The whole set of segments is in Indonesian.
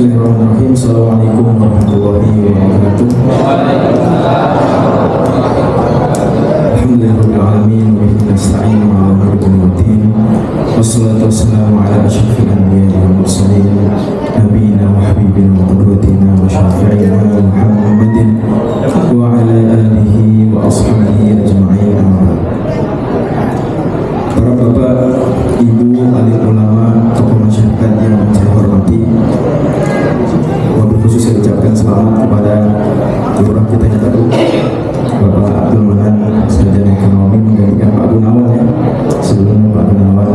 Bismillahirrahmanirrahim. Assalamualaikum warahmatullahi wabarakatuh. Alhamdulillahirabbil alamin wa bihi nasta'in ala umuri dunya waddin. Wassalatu wassalamu ala asyrafil anbiya'i wal mursalin nabiyina wa habibina wa qudwatina wa syafi'ina Muhammadin wa ala alihi wa ashabihi ajma'in. Para bapak, ibu, alim ulama, tokoh masyarakat yang saya hormati, wabil khusus saya ucapkan selamat kepada lurah kita yang baru, Bapak Abdul Manan, sarjana ekonomi, menggantikan Pak Gunawan ya. Sebelumnya Pak Gunawan,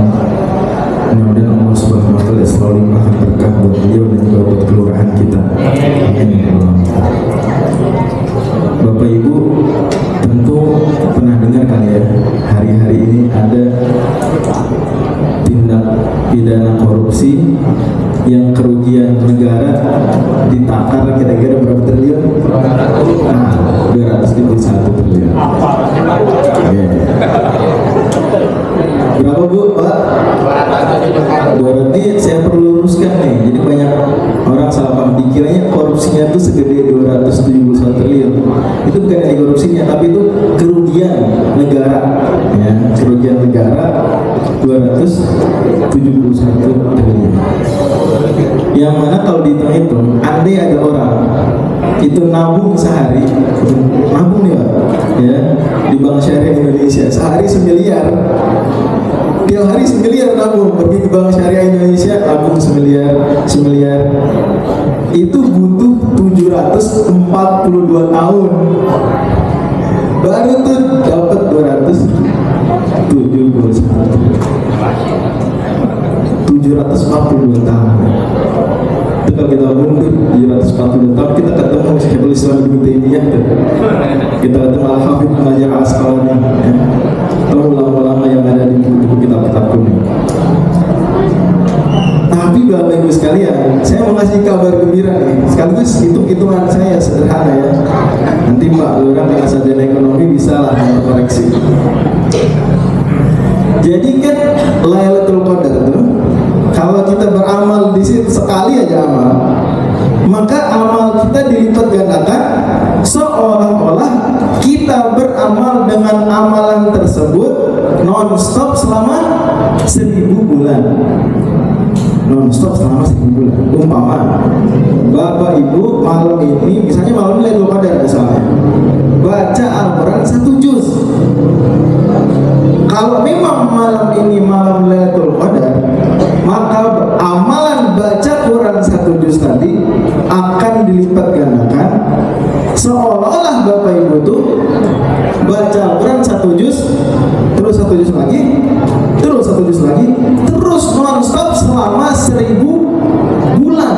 mudah-mudahan Allah Subhanahu wa Ta'ala selalu limpahkan berkah buat beliau dan juga buat kelurahan kita. Amin. Bapak Ibu tentu pernah dengar kali ya, hari-hari ini ada tindak pidana korupsi yang kerugian negara ditakar kira-kira berapa triliun? 251 triliun. Berapa Bu, Pak? Berarti saya perlu luruskan nih. Jadi banyak orang salah paham, dikiranya korupsinya itu segede 271 triliun. Itu bukan dari korupsinya, tapi itu kerugian negara. Ya, kerugian negara 271 triliun. Yang mana kalau dihitung, andai ada orang itu nabung sehari, nabung nih Pak, ya, di Bank Syariah Indonesia sehari 1 miliar. Tiap hari 1 miliar nabung, pergi ke Bank Syariah Indonesia nabung 1 miliar. Itu butuh 742 tahun baru tuh dapat 742 tahun. Itu kalau kita mundur 742 tahun, kita ketemu Syekhul Islam Ibnu Taimiyah, kita ketemu Al-Hafidz Ibnu Hajar Al-Asqalani, atau ulama-ulama yang ada di buku kitab-kitab kuning. Tapi Bapak Ibu sekalian, saya mau kasih kabar gembira nih, sekaligus hitung-hitungan saya sederhana ya. Nanti Mbak Lurah dengan sarjana ekonomi bisa lah koreksi. Jadi kan Lailatul Qadar tuh, kalau kita beramal di situ sekali aja amal, maka amal kita dilipat gandakan, seolah-olah kita beramal dengan amalan tersebut non-stop selama 1000 bulan. Non-stop selama 1000 bulan. Umpama Bapak Ibu malam ini, misalnya malam ini Lailatul Qadar misalnya, baca Al-Quran 1 juz. Kalau memang malam ini malam Lailatul Qadar, maka amalan baca Quran 1 juz tadi akan dilipat gandakan, seolah-olah Bapak Ibu tuh baca Quran 1 juz, terus 1 juz lagi, terus 1 juz lagi, terus non-stop selama 1000 bulan.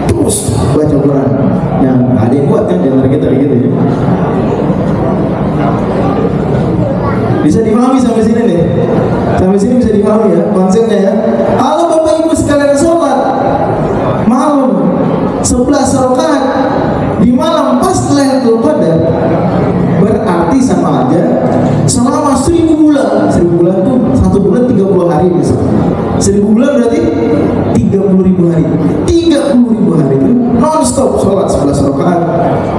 Terus baca Quran. Yang ada yang buat kan di antara kita gitu ya. Bisa dipahami sampai sini nih. Sampai sini bisa dipahami ya konsepnya ya. Kalau Bapak Ibu sekalian sholat malam 11 rakaat di malam pas Lailatul Qadar, berarti sama aja selama 1000 bulan. 1000 bulan tuh 1 bulan 30 hari misalnya. 1000 bulan berarti 30.000 hari. 30.000 hari itu non-stop sholat 11 rakaat.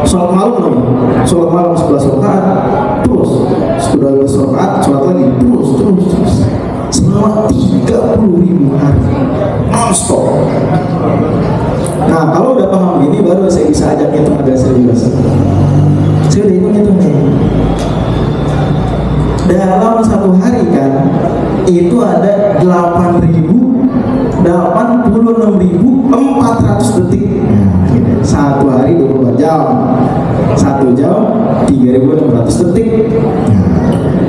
Sholat malam dong. Sholat malam 11 rakaat. Terus sudah 12 rakaat sholat lagi. Terus selama 30.000 hari non-stop. Nah, kalau udah paham gini baru saya bisa ajak hitung agak serius. Saya udah hitung nih. Dalam 1 hari kan itu ada 86.400 detik. 1 hari 24 jam. 1 jam 3.600 detik.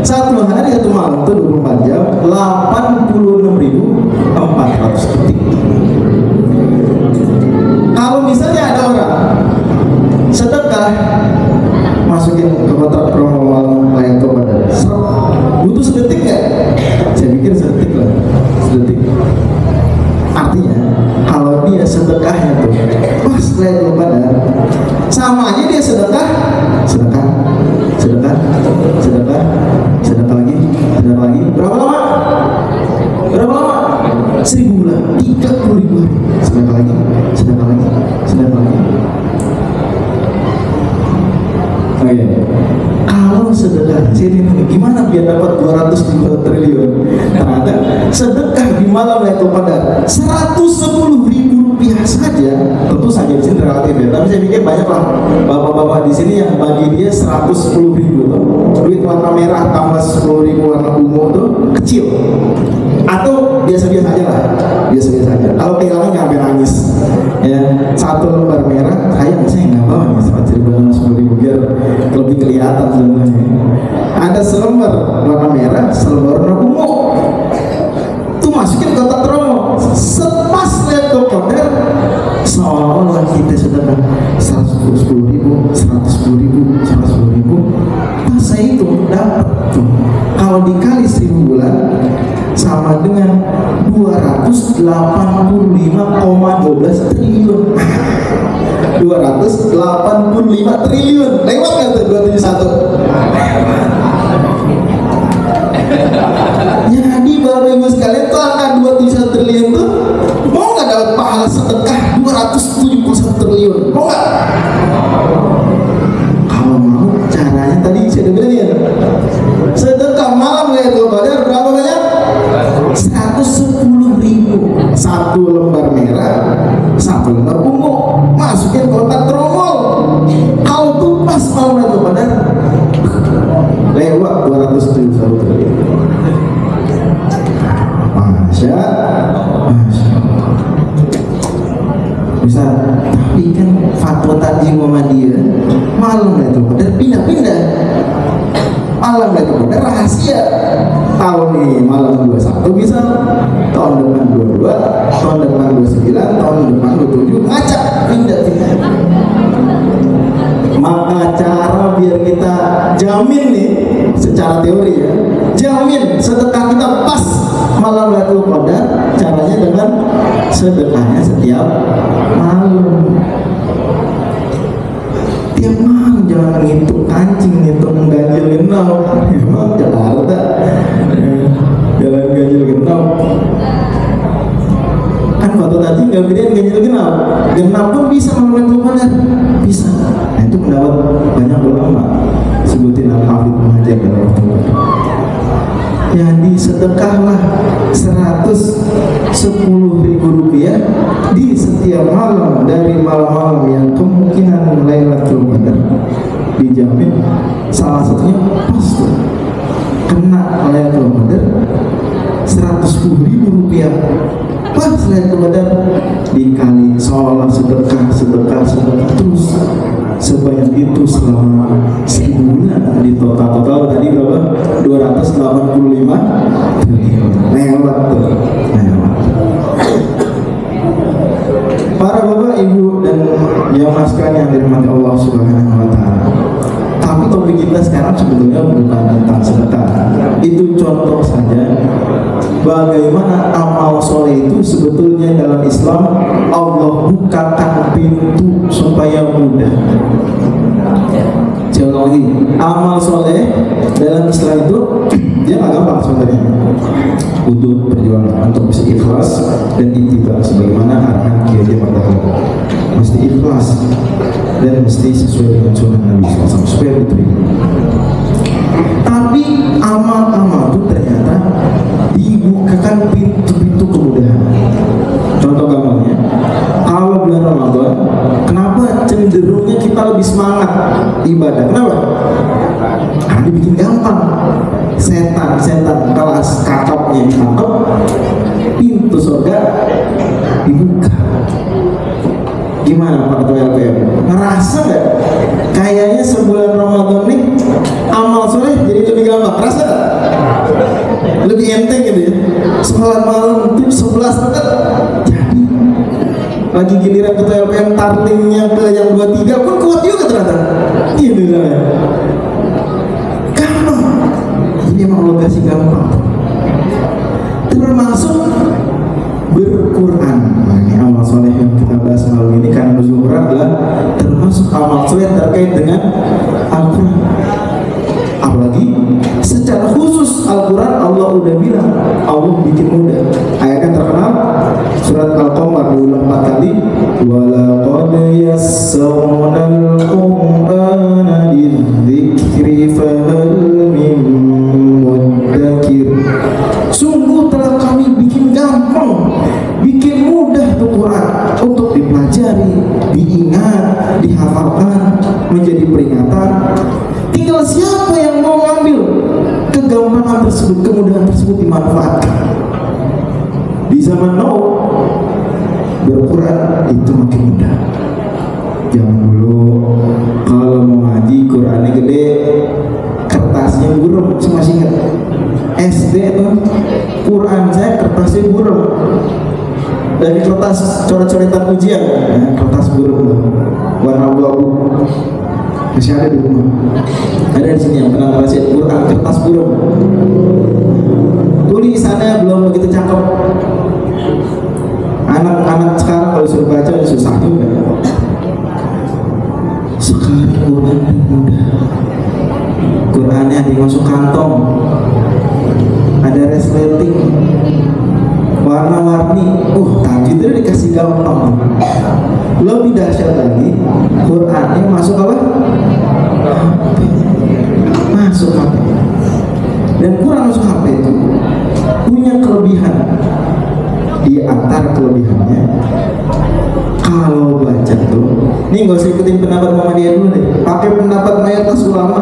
1 hari 1 malam itu 24 jam 86.400 detik. Kalau misalnya ada orang sedekah masukin ke kotak promo malam Lailatul Qadar, butuh sedetik nggak? Saya pikir sedetik lah, sedetik. Artinya kalau dia sedekahnya tuh pas Lailatul Qadar, sama aja dia sedekah lagi, berapa lama? biar dapat 200 triliun. Ternyata sedekah di malam Lailatul Qadar 110.000 rupiah saja, tentu saja di sini relatif ya. Tapi saya pikir banyak lah bapak-bapak di sini yang bagi dia 110.000 tuh. Duit warna merah tambah 10.000 warna ungu tuh kecil. Atau biasa-biasa aja lah, biasa-biasa aja. Kalau kehilangan nggak sampai nangis, ya. Satu lembar merah, saya nggak bawa nih 110.000 biar lebih kelihatan sebenarnya. Ada selembar warna merah, selembar warna ungu. Tuh masukin kotak promo. Sepas Lailatul Qadar, seolah-olah kita sedekah 110.000, 110.000, 110.000. Pas saya itu dapat tuh. Kalau dikali 1000 bulan sama dengan 285,12 triliun. 285 triliun. Lewat nggak tuh 271? Jadi Bapak Ibu sekalian tuh angka 271 triliun tuh mau nggak dapat pahala sedekah 271 triliun? Mau nggak? Kalau mau, caranya tadi saya udah bilang ya. Sedekah malam Lailatul Qadar berapa banyak? 110.000. Satu lembar merah, satu lembar ungu, masukin kotak tromol. Kalau tuh pas malam Lailatul Qadar lewat 271 triliun. Masya bisa. Tapi kan fatwa Tanjim Muhammadiyah malam Lailatul Qadar pindah-pindah. Malam Lailatul Qadar rahasia. Tahun ini malam 21 bisa, tahun depan 22, tahun depan 29, tahun depan 27, ngacak pindah-pindah. Maka cara biar kita jamin nih secara teori ya, jamin sedekah kita pas malam Lailatul Qadar, caranya dengan sedekahnya setiap malam. Tiap malam, jangan ngitung kancing, ngitung ganjil genap. Emang Jakarta jalan ganjil genap kan foto tadi nggak gedean ganjil genap. Genap pun bisa malam Lailatul Qadar, bisa. Nah itu pendapat banyak ulama, sebutin Al-Hafidz Ibnu Hajar dalam Fathul. Jadi sedekahlah 110.000 rupiah di setiap malam dari malam-malam yang kemungkinan Lailatul Qadar, dijamin salah satunya pas tuh kena Lailatul Qadar 110.000 rupiah pas Lailatul Qadar, dikali sholat sedekah terus sebanyak itu selama sebulan. Di total tadi berapa? 285 triliun. Lewat tuh, lewat. Para bapak, ibu dan jamaah sekalian yang dirahmati Allah Subhanahu wa Ta'ala. Tapi topik kita sekarang sebetulnya bukan tentang sedekah. Itu contoh saja bagaimana amal soleh itu sebetulnya dalam Islam Allah bukakan pintu supaya mudah. Contoh lagi, amal soleh dalam Islam itu dia nggak gampang sebenarnya. Butuh perjuangan untuk bisa ikhlas dan ittiba sebagaimana arahan Kiai Mardawi. Mesti ikhlas dan mesti sesuai dengan sunnah Nabi SAW supaya diterima. Tapi amal-amal itu ternyata dibukakan pintu-pintu kemudahan. Contoh gampangnya, kalau bulan Ramadan, kenapa cenderungnya kita lebih semangat ibadah? Kenapa? Karena dibikin gampang. Setan kelas kakapnya ditangkap, pintu surga dibuka. Gimana Pak Ketua LPM? Ngerasa nggak? Kayaknya sebulan Ramadan nih amal soleh jadi lebih gampang. Ngerasa nggak? Lebih enteng gitu ya. Sholat malam itu 11 rakaat jadi. Lagi giliran Ketua LPM tarlingnya ke yang 23 pun kuat juga ternyata. Gitu kan? Gampang. Jadi emang Allah kasih gampang. Termasuk berquran. Nah, ini amal soleh yang kita bahas malam ini karena nuzul Quran adalah termasuk amal soleh terkait dengan Al-Quran. Apalagi secara khusus Al-Quran Allah udah bilang Allah bikin mudah. Ayatnya terkenal surat Al-Qamar diulang 4 kali. Walaqad yassarnal Qur'ana lidzikri fahal min dipelajari, diingat, dihafalkan, menjadi peringatan. Tinggal siapa yang mau ngambil kegampangan tersebut, kemudahan tersebut dimanfaatkan. Di zaman now berquran itu makin mudah. Zaman dulu kalau mau ngaji Qurannya gede, kertasnya burem, saya masih ingat SD itu Quran saya kertasnya burem, dari kertas coret-coretan ujian, ya, kertas burem warna abu-abu, masih ada di rumah. Ada di sini yang pernah ngerasain Quran kertas burem, tulisannya belum begitu cakep. Anak-anak sekarang kalau suruh baca susah juga. Sekarang Quran mudah, Qurannya dimasuk kantong, ada resleting, warna-warni, tajwidnya dikasih gampang. Lebih dahsyat lagi, Qurannya masuk apa? Masuk HP. Dan Quran masuk HP itu punya kelebihan. Di antara kelebihannya, kalau baca tuh, nih gak usah ikutin pendapat Muhammadiyah dulu deh, pakai pendapat mayoritas ulama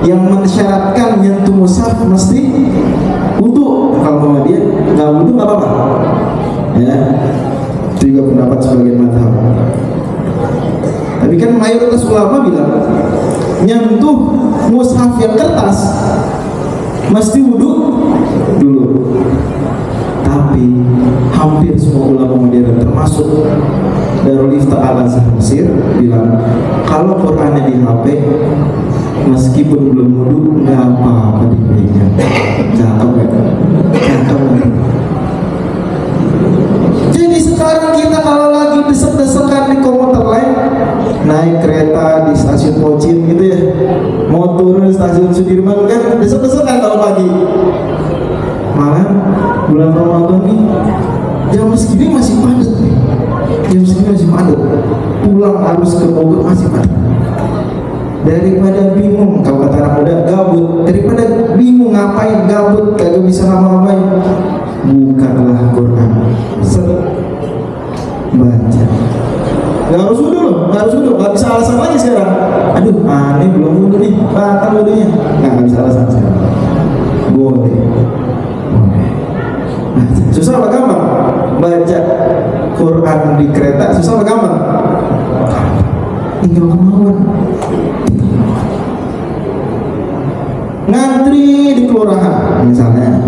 yang mensyaratkan nyentuh mushaf mesti wudu. Kalau Muhammadiyah nggak wudu nggak apa-apa, ya. Itu juga pendapat sebagian mazhab. Tapi kan mayoritas ulama bilang nyentuh mushaf yang kertas mesti wudu dulu. Tapi hampir semua ulama modern termasuk Darul Ifta Al-Azhar Mesir bilang kalau Qurannya di HP meskipun belum wudu nggak apa-apa dipegang. Cakep kan? Cakep kan? Jadi sekarang kita kalau lagi desek-desekan di komuter lain, naik kereta di stasiun Pocin gitu ya, mau turun di stasiun Sudirman kan desek-desekan kalau pagi. Malah bulan Ramadan nih jam segini masih padat nih, jam segini masih padat, pulang harus ke Bogor masih padat. Daripada bingung, kalau kata anak muda gabut, daripada bingung ngapain gabut kagak bisa ngapa-ngapain, bukalah Quran, baca. Gak harus wudu loh, gak harus wudu, gak bisa alasan lagi sekarang. Aduh, aneh belum wudu nih, batal wudunya. Gak bisa alasan sekarang. Boleh. Susah apa gampang? Baca Quran di kereta susah apa gampang? Tinggal kemauan. Ngantri di kelurahan misalnya,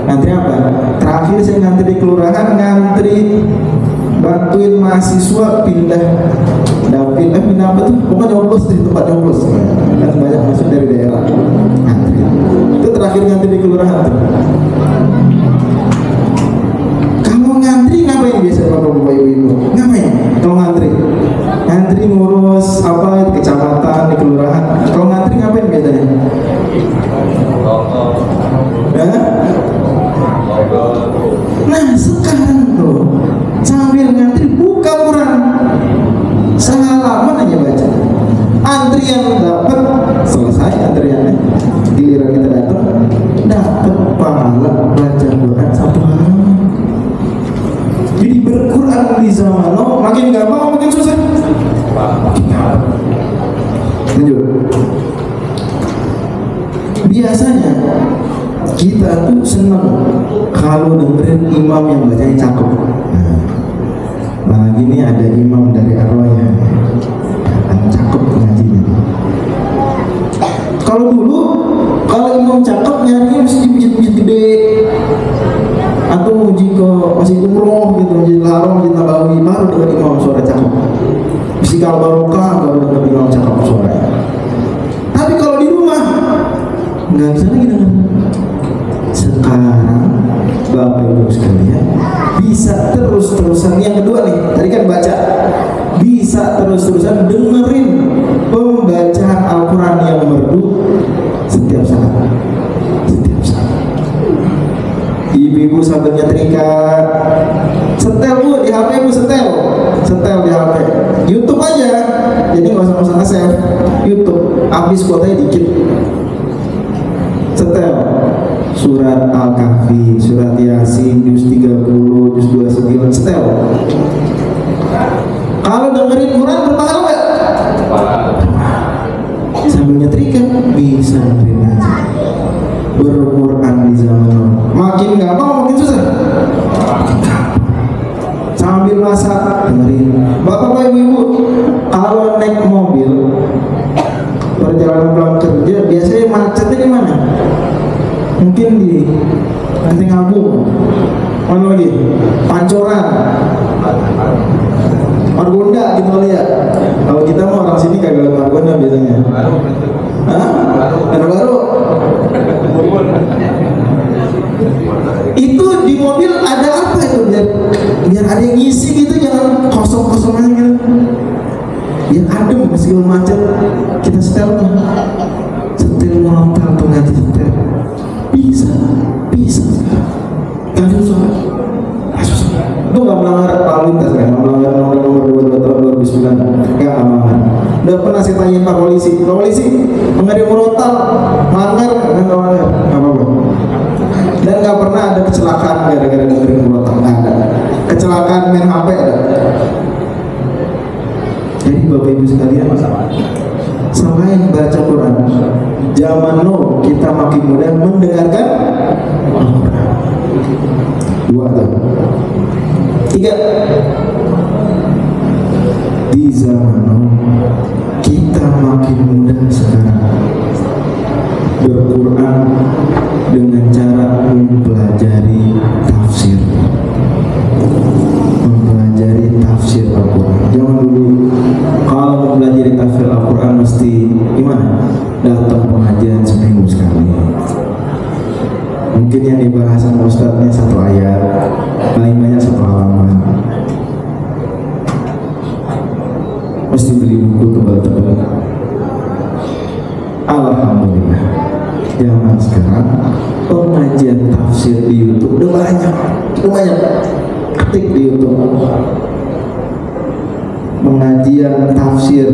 ngantri apa? Terakhir saya ngantri di kelurahan, ngantri bantuin mahasiswa pindah dapil, pindah apa tuh? Pokoknya nyoblos di tempat nyoblos, kan banyak masuk dari daerah. Ngantri. Itu terakhir ngantri di kelurahan tuh. Ngantri ngapain biasa bapak-bapak ibu-ibu? Ngapain? Kalau ngantri? Ngantri ngurus apa di kecamatan, di kelurahan. Kalau ngantri ngapain biasanya? Nah sekarang tuh sambil ngantri buka Quran, sehalaman aja baca. Antrian dapat selesai antriannya, giliran kita datang dapat pahala baca Quran satu halaman. Jadi berquran di zaman now makin gampang makin susah. Lanjut. Biasanya kita tuh senang kalau dengerin imam yang bacanya cakep. Nah, gini ada imam dari Arwahnya, cakep ngajinya. Kalau dulu kalau imam cakep nyarinya mesti di masjid-masjid gede, atau jika masih umroh gitu, masjid Haram, masjid Nabawi, baru dengan imam suara cakep. Istiqlal Barokah baru dengan imam cakep suaranya. Tapi kalau di rumah nggak bisa lagi dengan. Sekarang Bapak Ibu sekalian bisa terus-terusan. Yang kedua nih, tadi kan baca, bisa terus-terusan dengerin pembacaan Al-Quran yang merdu setiap saat. Ibu-ibu sambil nyetrika, setel bu di HP, bu setel di HP, YouTube aja, jadi nggak usah nge-save YouTube, habis kuotanya dikit, setel surat Al-Kahfi, surat Yasin, juz 30, juz 29, setel. dengerin Quran berpahala nggak? Sambil nyetrika bisa dengerin aja. Berquran di zaman now. Makin nggak mau makin susah. Sambil masak dengerin. Bapak ibu, kalau naik mobil perjalanan pulang kerja biasanya macetnya di mana? Mungkin di Lenteng Agung, mana lagi? Pancoran, Margonda gitu kali ya. Kalau kita mau orang sini kagak Margonda biasanya. Hah? Baru. Itu di mobil ada apa itu biar ada yang ngisi gitu, jangan kosong-kosong aja gitu. Biar adem meskipun macet, kita setel motor atau ngaji setel. Bisa. Kan susah. Itu nggak melanggar lalu lintas kan? Melanggar nomor 22 tahun 2009. Nggak aman. Udah pernah saya tanya Pak Polisi mengenai murotal, melanggar nggak apa-apa. Dan nggak pernah ada kecelakaan gara-gara dengerin murotal, nggak ada. Kecelakaan main HP ada. Jadi Bapak Ibu sekalian, selain baca Quran, zaman now kita makin mudah mendengarkan Al-Quran. 2 tuh. 3, di zaman now kita makin mudah sekarang berquran dengan cara mempelajari tafsir. Al-Quran. Jangan dulu kalau mempelajari tafsir Al-Quran mesti gimana? Datang pengajian seminggu sekali. Mungkin yang dibahas sama ustadznya 1 ayat, paling banyak 1 halaman. Mesti beli buku tebal-tebal. Alhamdulillah, zaman sekarang pengajian tafsir di YouTube udah banyak. Ketik di YouTube pengajian tafsir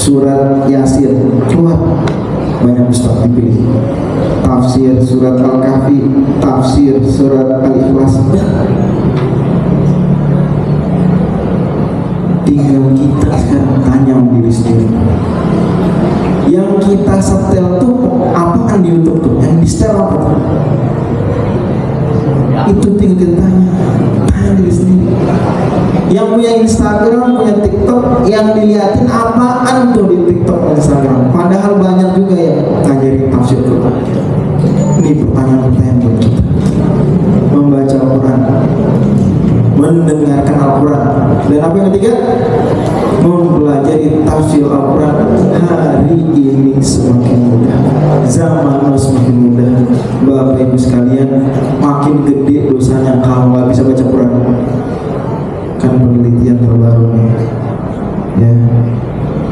surat Yasin, keluar banyak ustaz dipilih. Tafsir surat Al-Kahfi, tafsir surat Al-Ikhlas. Tinggal kita sekarang tanya diri sendiri, yang kita setel tuh apaan di YouTube tuh? Yang di setel apa tuh? Itu tinggal kita tanya diri sendiri. Yang punya Instagram, punya TikTok, yang dilihatin apaan tuh di TikTok dan Instagram? Padahal banyak juga yang ngajarin tafsir Quran. Ini pertanyaan-pertanyaan buat kita. Membaca Al-Quran, mendengarkan Al-Quran, dan apa yang ketiga? Mempelajari tafsir Al-Quran. Hari ini semakin mudah, zaman semakin mudah. Bapak Ibu sekalian, makin gede dosanya kalau nggak bisa baca Quran. Kan penelitian terbaru nih, ya,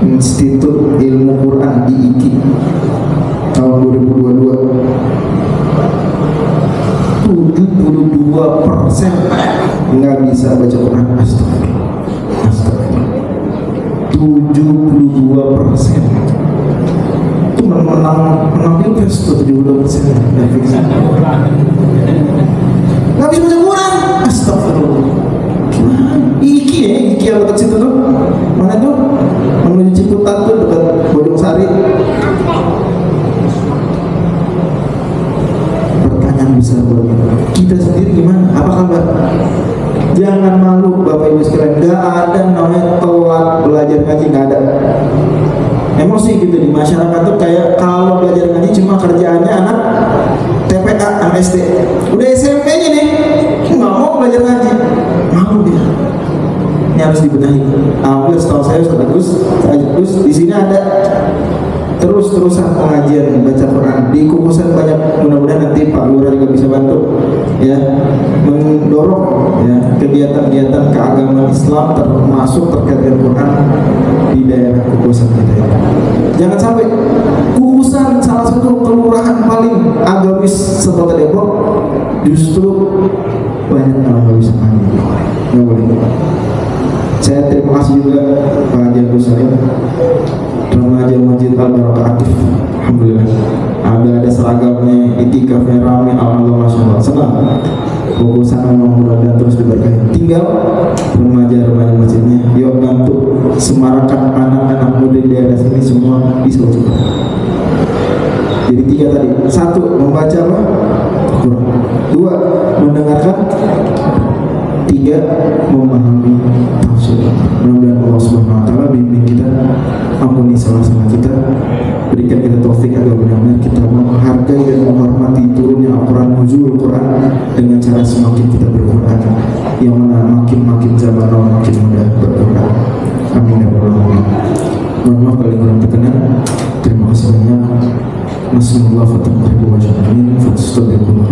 Institut Ilmu Quran IIQ tahun 2022, 72% nggak bisa baca Quran. Astagfirullah. 72% itu menang pilpres tuh 72%. Nggak bisa baca Quran. Astagfirullah. Iki yang dekat situ tuh, mana tuh? Menuju Ciputat tuh dekat Bojong Sari. Pertanyaan besar buat kita sendiri gimana? Apa kabar? Jangan malu Bapak Ibu sekalian. Gak ada namanya telat belajar ngaji, gak ada. Emang sih gitu di masyarakat tuh kayak kalau belajar ngaji cuma kerjaannya anak TPA, anak SD. Udah SMP-nya nih, nggak mau belajar ngaji, malu dia. Ini harus dibenahi. Hampir setahu saya Ustaz di sini ada terus-terusan pengajian baca Quran di Kukusan banyak. Mudah-mudahan nanti Pak Lurah juga bisa bantu, ya, mendorong ya kegiatan-kegiatan keagamaan Islam termasuk terkait dengan Quran di daerah Kukusan kita. Jangan sampai Kukusan salah satu kelurahan paling agamis setelah Depok justru banyak yang nggak bisa ngaji. Nggak boleh. Saya terima kasih juga Pak Haji Agus Salim, remaja Masjid Al-Barakah aktif. Alhamdulillah ada seragamnya, itikafnya ramai. Alhamdulillah, masya Allah, senang. Fokusan memang mudah-mudahan terus diberkahi. Tinggal remaja-remaja masjidnya, yuk bantu semarakan anak-anak muda di daerah sini semua bisa baca Quran. Jadi 3 tadi, 1 membaca apa? Quran. 2 mendengarkan. 3 memahami tafsir. Mudah-mudahan Allah Subhanahu wa taala bimbing kita, ampuni salah-salah kita, berikan kita taufik agar benar-benar kita menghargai dan menghormati turunnya Al-Quran, nuzul Quran dengan cara semakin kita berquran, yang mana makin zaman makin mudah berquran. Amin ya rabbal alamin. Mohon maaf kalau kurang berkenan. Terima kasih banyak. Nasallallahu wa ta'ala wa jalla. Amin.